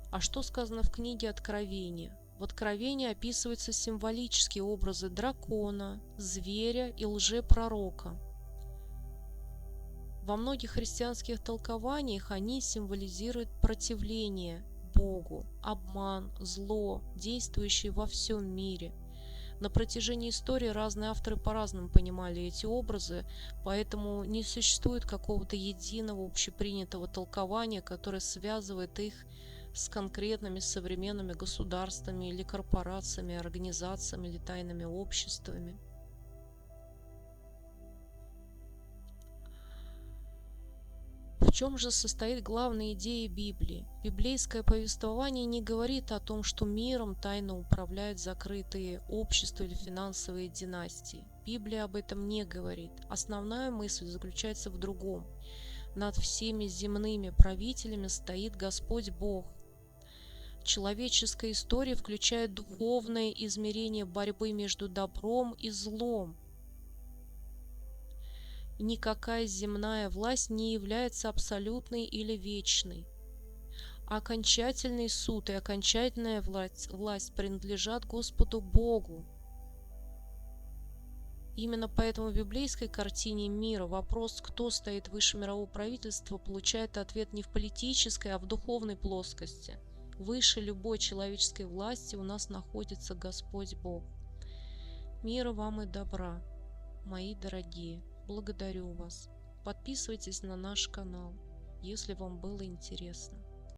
А что сказано в книге Откровения? В Откровении описываются символические образы дракона, зверя и лжепророка. Во многих христианских толкованиях они символизируют противление Богу, обман, зло, действующее во всем мире. На протяжении истории разные авторы по-разному понимали эти образы, поэтому не существует какого-то единого общепринятого толкования, которое связывает их с конкретными современными государствами или корпорациями, организациями или тайными обществами. В чем же состоит главная идея Библии? Библейское повествование не говорит о том, что миром тайно управляют закрытые общества или финансовые династии. Библия об этом не говорит. Основная мысль заключается в другом. Над всеми земными правителями стоит Господь Бог. Человеческая история включает духовное измерение борьбы между добром и злом. Никакая земная власть не является абсолютной или вечной. Окончательный суд и окончательная власть принадлежат Господу Богу. Именно поэтому в библейской картине мира вопрос, кто стоит выше мирового правительства, получает ответ не в политической, а в духовной плоскости. Выше любой человеческой власти у нас находится Господь Бог. Мира вам и добра, мои дорогие. Благодарю вас. Подписывайтесь на наш канал, если вам было интересно.